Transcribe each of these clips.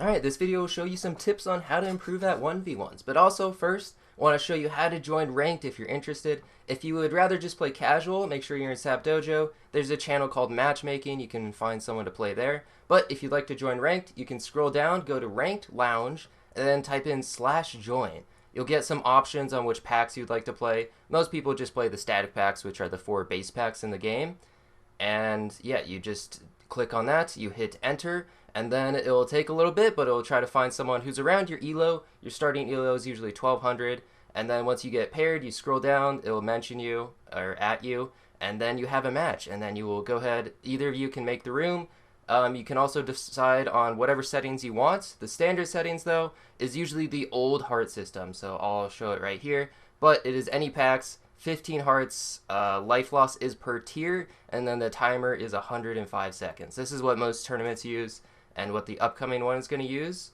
Alright, this video will show you some tips on how to improve at 1v1s, but also first, I want to show you how to join ranked if you're interested. If you would rather just play casual, make sure you're in Sap Dojo. There's a channel called Matchmaking, you can find someone to play there. But if you'd like to join ranked, you can scroll down, go to Ranked Lounge, and then type in /join. You'll get some options on which packs you'd like to play. Most people just play the static packs, which are the 4 base packs in the game. And yeah, you just click on that, you hit enter, and then it'll take a little bit, but it'll try to find someone who's around your elo. Your starting elo is usually 1200, and then once you get paired, you scroll down, it'll mention you or at you, and then you have a match, and then you will go ahead, either of you can make the room. You can also decide on whatever settings you want. The standard settings, though, is usually the old heart system, so I'll show it right here, but it is any packs, 15 hearts, life loss is per tier, and then the timer is 105 seconds. This is what most tournaments use, and what the upcoming one is going to use.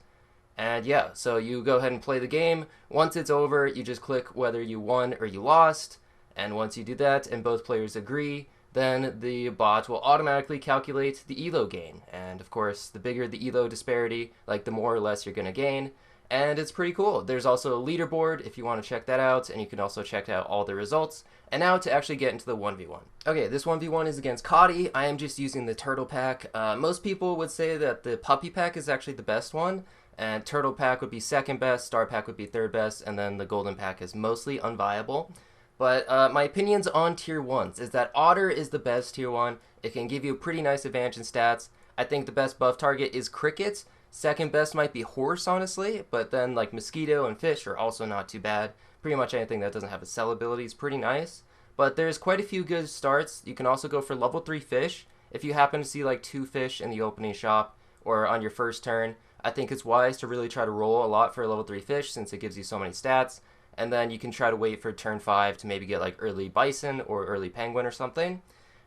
And yeah, so you go ahead and play the game. Once it's over, you just click whether you won or you lost, and once you do that and both players agree, then the bot will automatically calculate the elo gain. And of course, the bigger the elo disparity, like the more or less you're going to gain. And it's pretty cool. There's also a leaderboard if you want to check that out, and you can also check out all the results. And now to actually get into the 1v1. Okay, this 1v1 is against Cotty. I am just using the Turtle Pack. Most people would say that the Puppy Pack is actually the best one, and Turtle Pack would be second best, Star Pack would be third best, and then the Golden Pack is mostly unviable. But my opinions on tier 1s is that Otter is the best tier 1. It can give you a pretty nice advantage in stats. I think the best buff target is Cricket. Second best might be Horse, honestly, but then like Mosquito and Fish are also not too bad. Pretty much anything that doesn't have a sell ability is pretty nice. But there's quite a few good starts. You can also go for level 3 Fish. If you happen to see like 2 fish in the opening shop or on your first turn, I think it's wise to really try to roll a lot for a level 3 Fish since it gives you so many stats. And then you can try to wait for turn 5 to maybe get like early Bison or early Penguin or something.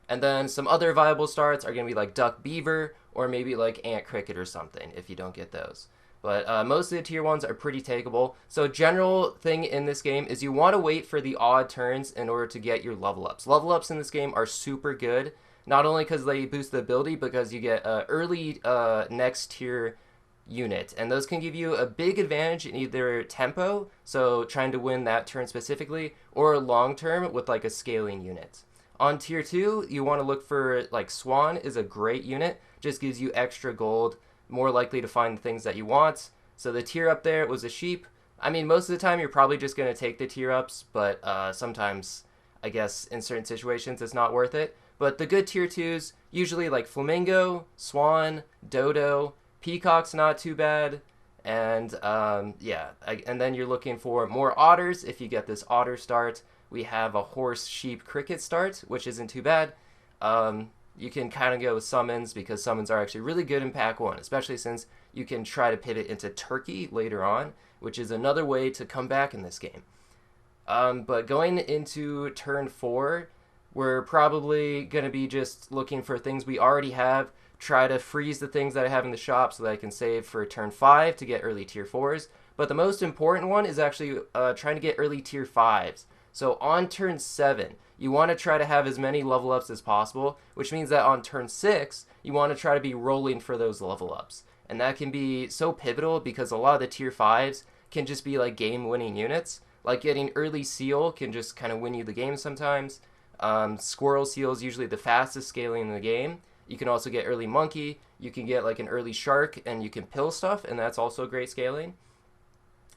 And then some other viable starts are going to be like Duck Beaver or maybe like Ant Cricket or something if you don't get those. But most of the tier 1s are pretty takeable. So general thing in this game is you want to wait for the odd turns in order to get your level ups. Level ups in this game are super good, not only because they boost the ability, because you get early next tier unit, and those can give you a big advantage in either tempo, so trying to win that turn specifically, or long term with like a scaling unit. On tier 2, you want to look for like Swan is a great unit, just gives you extra gold, more likely to find the things that you want. So the tier up there was a sheep. I mean, most of the time you're probably just going to take the tier ups, but sometimes I guess in certain situations it's not worth it. But the good tier 2s, usually like Flamingo, Swan, Dodo, Peacock's not too bad, and yeah, and then you're looking for more otters. If you get this otter start, we have a horse, sheep, cricket start, which isn't too bad. You can kind of go with summons because summons are actually really good in pack 1, especially since you can try to pivot into turkey later on, which is another way to come back in this game. But going into turn 4, we're probably going to be just looking for things we already have, try to freeze the things that I have in the shop so that I can save for turn 5 to get early tier 4s. But the most important one is actually trying to get early tier 5s. So on turn 7, you want to try to have as many level ups as possible, which means that on turn 6, you want to try to be rolling for those level ups. And that can be so pivotal because a lot of the tier 5s can just be like game-winning units. Like getting early Seal can just kind of win you the game sometimes. Squirrel Seal is usually the fastest scaling in the game. You can also get early Monkey, you can get like an early Shark, and you can pill stuff, and that's also great scaling.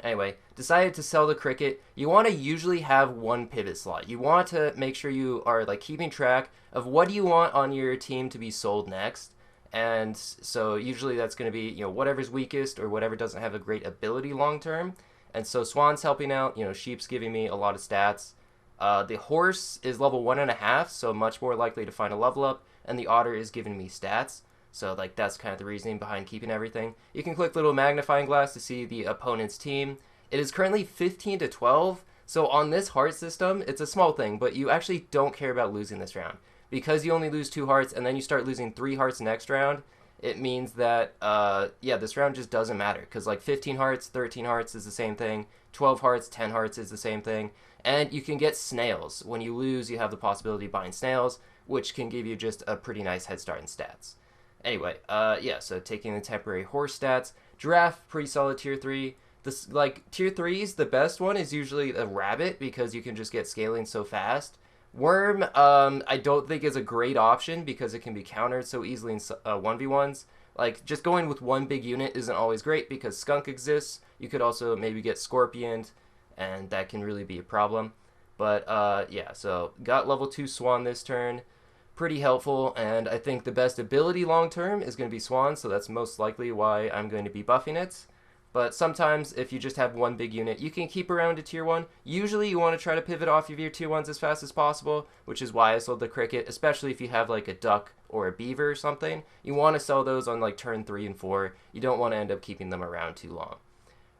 Anyway, decided to sell the Cricket. You want to usually have one pivot slot. You want to make sure you are like keeping track of what do you want on your team to be sold next. And so usually that's going to be, you know, whatever's weakest or whatever doesn't have a great ability long term. And so Swan's helping out, you know, Sheep's giving me a lot of stats. The Horse is level 1.5, so much more likely to find a level up, and the Otter is giving me stats. So like that's kind of the reasoning behind keeping everything. You can click little magnifying glass to see the opponent's team. It is currently 15-12, so on this heart system, it's a small thing, but you actually don't care about losing this round. Because you only lose 2 hearts and then you start losing 3 hearts next round, it means that, yeah, this round just doesn't matter. Because like 15 hearts, 13 hearts is the same thing, 12 hearts, 10 hearts is the same thing. And you can get snails. When you lose, you have the possibility of buying snails, which can give you just a pretty nice head start in stats. Anyway, yeah, so taking the temporary horse stats, Giraffe, pretty solid tier 3. This, like, tier 3s, the best one is usually a rabbit because you can just get scaling so fast. Worm, I don't think is a great option because it can be countered so easily in 1v1s. Like, just going with one big unit isn't always great because skunk exists. You could also maybe get scorpioned, and that can really be a problem. But, yeah, so got level 2 Swan this turn. Pretty helpful, and I think the best ability long-term is going to be Swan, so that's most likely why I'm going to be buffing it. But sometimes, if you just have one big unit, you can keep around to tier 1. Usually, you want to try to pivot off of your tier 1s as fast as possible, which is why I sold the cricket, especially if you have, like, a duck or a beaver or something. You want to sell those on, like, turn 3 and 4. You don't want to end up keeping them around too long.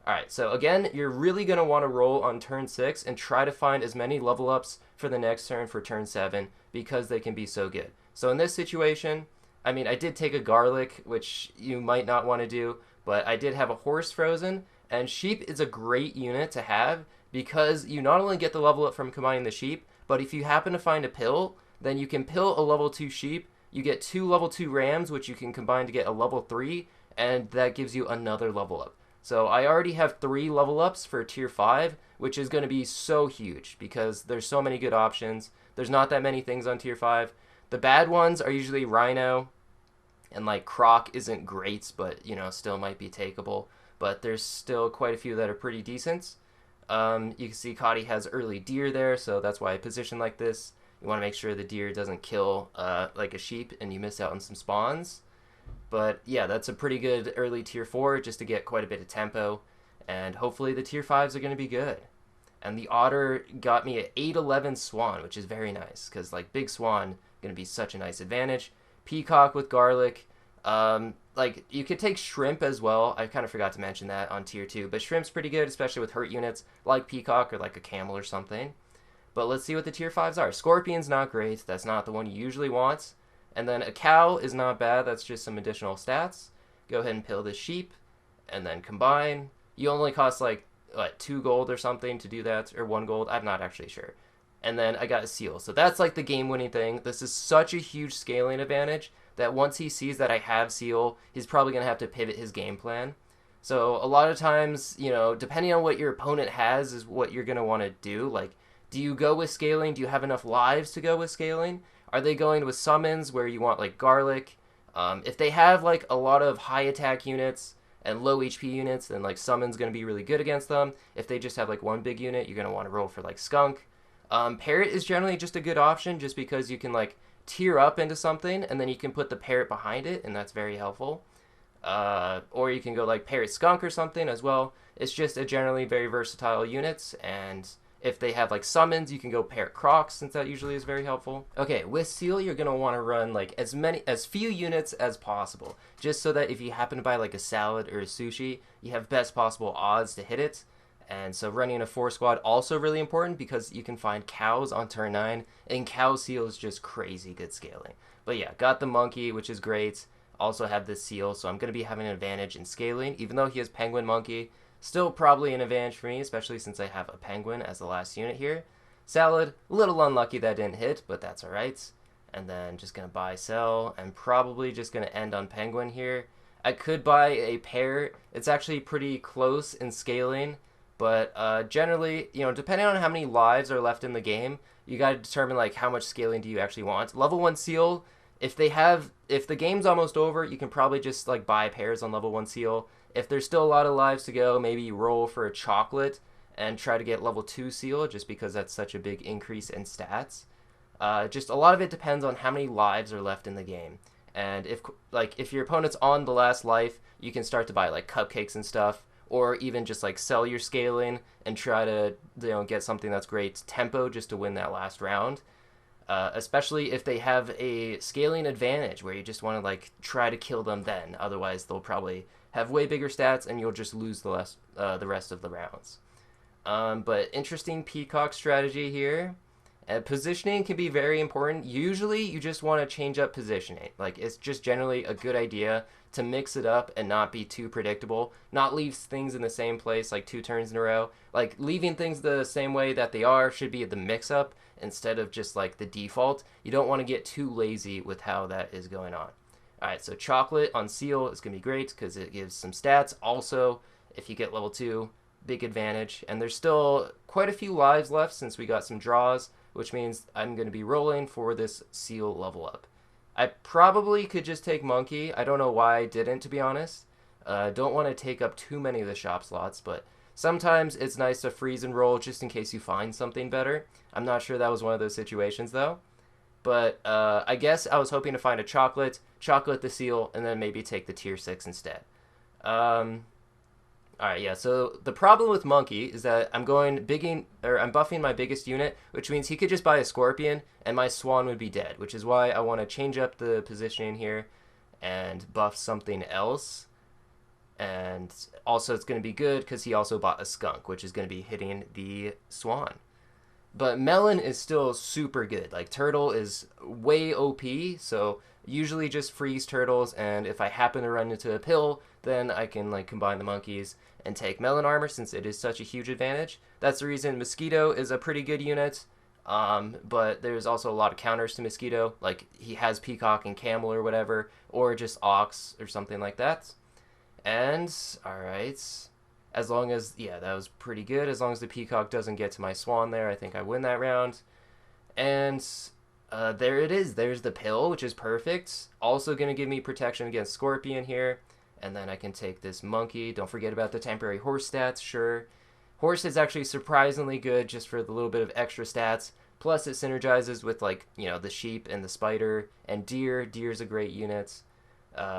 Alright, so again, you're really going to want to roll on turn 6 and try to find as many level ups for the next turn for turn 7 because they can be so good. So in this situation, I mean, I did take a garlic, which you might not want to do, but I did have a horse frozen, and sheep is a great unit to have because you not only get the level up from combining the sheep, but if you happen to find a pill, then you can pill a level 2 sheep, you get 2 level 2 rams, which you can combine to get a level 3, and that gives you another level up. So I already have 3 level ups for tier 5, which is going to be so huge because there's so many good options. There's not that many things on tier 5. The bad ones are usually Rhino, and like Croc isn't great, but you know, still might be takeable. But there's still quite a few that are pretty decent. You can see Cotty has early deer there, so that's why I position like this. You want to make sure the deer doesn't kill like a sheep and you miss out on some spawns. But yeah, that's a pretty good early tier 4 just to get quite a bit of tempo. And hopefully the tier 5s are going to be good. And the otter got me an 8-11 swan, which is very nice because like big swan going to be such a nice advantage. Peacock with garlic. Like you could take shrimp as well. I kind of forgot to mention that on tier 2, but shrimp's pretty good, especially with hurt units like Peacock or like a camel or something. But let's see what the tier 5s are. Scorpion's not great. That's not the one you usually want. And then a cow is not bad. That's just some additional stats. Go ahead and pill the sheep and then combine. You only cost like, what, 2 gold or something to do that, or 1 gold. I'm not actually sure. And then I got a seal. So that's like the game-winning thing. This is such a huge scaling advantage that once he sees that I have seal, he's probably going to have to pivot his game plan. So a lot of times, you know, depending on what your opponent has is what you're going to want to do. Like, do you go with scaling? Do you have enough lives to go with scaling? Are they going with summons where you want like garlic? If they have like a lot of high attack units and low HP units, then like summon's going to be really good against them. If they just have like one big unit, you're going to want to roll for like skunk. Parrot is generally just a good option just because you can like tier up into something and then you can put the parrot behind it, and that's very helpful. Or you can go like parrot skunk or something as well. It's just a generally very versatile unit, and if they have like summons, you can go parrot crocs since that usually is very helpful. Okay, with seal, you're gonna want to run like as few units as possible, just so that if you happen to buy like a salad or a sushi, you have best possible odds to hit it. And so running a 4 squad also really important because you can find cows on turn 9, and cow seal is just crazy good scaling. But yeah, got the monkey, which is great. Also have this seal, so I'm going to be having an advantage in scaling, even though he has penguin monkey. Still probably an advantage for me, especially since I have a penguin as the last unit here. Salad, a little unlucky that didn't hit, but that's alright. And then just going to buy, sell, and probably just going to end on penguin here. I could buy a pair. It's actually pretty close in scaling. But generally, you know, depending on how many lives are left in the game, you got to determine like how much scaling do you actually want. Level 1 seal, if the game's almost over, you can probably just like buy pairs on level 1 seal. If there's still a lot of lives to go, maybe you roll for a chocolate and try to get level 2 seal just because that's such a big increase in stats. Just a lot of it depends on how many lives are left in the game. And if your opponent's on the last life, you can start to buy like cupcakes and stuff. Or even just like sell your scaling and try to, you know, get something that's great tempo just to win that last round. Especially if they have a scaling advantage where you just want to like try to kill them then. Otherwise, they'll probably have way bigger stats and you'll just lose the rest of the rounds. But interesting peacock strategy here. Positioning can be very important. Usually, you just want to change up positioning. Like, it's just generally a good idea to mix it up and not be too predictable. Not leave things in the same place like 2 turns in a row. Like, leaving things the same way that they are should be the mix-up instead of just, like, the default. You don't want to get too lazy with how that is going on. Alright, so chocolate on seal is going to be great because it gives some stats. Also, if you get level 2, big advantage. And there's still quite a few lives left since we got some draws, which means I'm going to be rolling for this seal level up. I probably could just take monkey. I don't know why I didn't, to be honest. Don't want to take up too many of the shop slots, but sometimes it's nice to freeze and roll just in case you find something better. I'm not sure that was one of those situations, though. But I guess I was hoping to find a chocolate the seal, and then maybe take the tier 6 instead. Alright, yeah, so the problem with Monkey is that I'm buffing my biggest unit, which means he could just buy a Scorpion, and my Swan would be dead, which is why I want to change up the positioning here and buff something else. And also it's going to be good because he also bought a Skunk, which is going to be hitting the Swan. But Melon is still super good. Like, Turtle is way OP, so usually just freeze Turtles, and if I happen to run into a pill, then I can, like, combine the monkeys and take Melon armor since it is such a huge advantage. That's the reason Mosquito is a pretty good unit, but there's also a lot of counters to Mosquito. Like, he has Peacock and Camel or whatever, or just Ox or something like that. And, alright, as long as, yeah, that was pretty good. As long as the Peacock doesn't get to my Swan there, I think I win that round. And there it is. There's the pill, which is perfect. Also going to give me protection against Scorpion here. And then I can take this monkey. Don't forget about the temporary horse stats, sure. Horse is actually surprisingly good just for the little bit of extra stats. Plus it synergizes with, like, you know, the sheep and the spider. And deer. Deer's a great unit.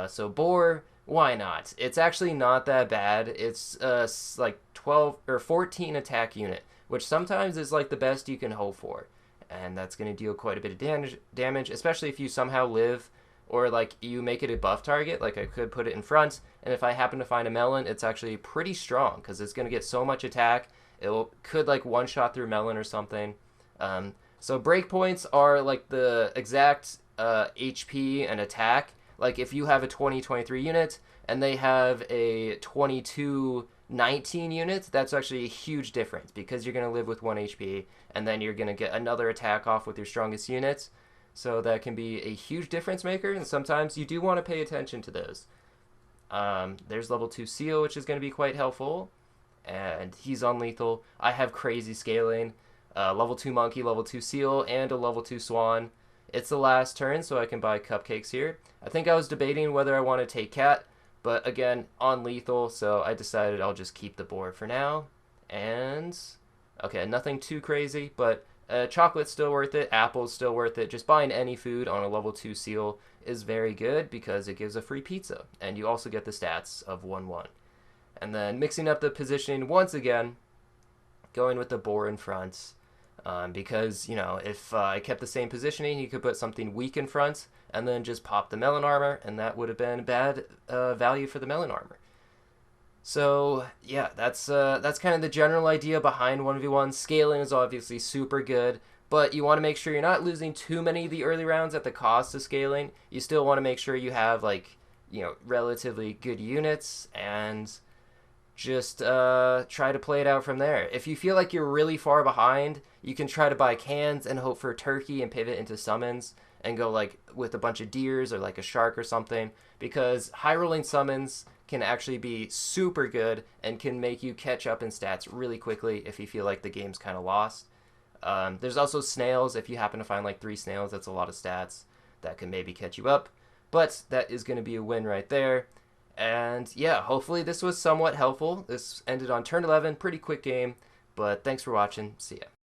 So boar, why not? It's actually not that bad. It's like 12 or 14 attack unit, which sometimes is like the best you can hope for. And that's going to deal quite a bit of damage, especially if you somehow live or like you make it a buff target. Like I could put it in front, and if I happen to find a melon, it's actually pretty strong because it's going to get so much attack. Could like one shot through melon or something. So breakpoints are like the exact HP and attack. Like if you have a 20-23 unit and they have a 22-19 unit, that's actually a huge difference because you're going to live with 1 HP and then you're going to get another attack off with your strongest units. So that can be a huge difference maker, and sometimes you do want to pay attention to those. There's level 2 Seal, which is going to be quite helpful, and he's unlethal. I have crazy scaling, level 2 Monkey, level 2 Seal, and a level 2 Swan. It's the last turn, so I can buy cupcakes here. I think I was debating whether I want to take Cat, but again, unlethal, so I decided I'll just keep the board for now. And, okay, nothing too crazy, but chocolate's still worth it, apple's still worth it. Just buying any food on a level 2 Seal is very good because it gives a free pizza, and you also get the stats of 1-1. And then mixing up the positioning once again, going with the boar in front. Because, you know, if I kept the same positioning, you could put something weak in front and then just pop the melon armor, and that would have been bad value for the melon armor. So, yeah, that's kind of the general idea behind 1v1. Scaling is obviously super good, but you want to make sure you're not losing too many of the early rounds at the cost of scaling. You still want to make sure you have, like, you know, relatively good units, and just try to play it out from there. If you feel like you're really far behind, you can try to buy cans and hope for turkey and pivot into summons and go like with a bunch of deers or like a shark or something, because high rolling summons can actually be super good and can make you catch up in stats really quickly if you feel like the game's kind of lost. There's also snails. If you happen to find like 3 snails, that's a lot of stats that can maybe catch you up, but that is going to be a win right there. And yeah, hopefully this was somewhat helpful. This ended on turn 11, pretty quick game, but thanks for watching. See ya.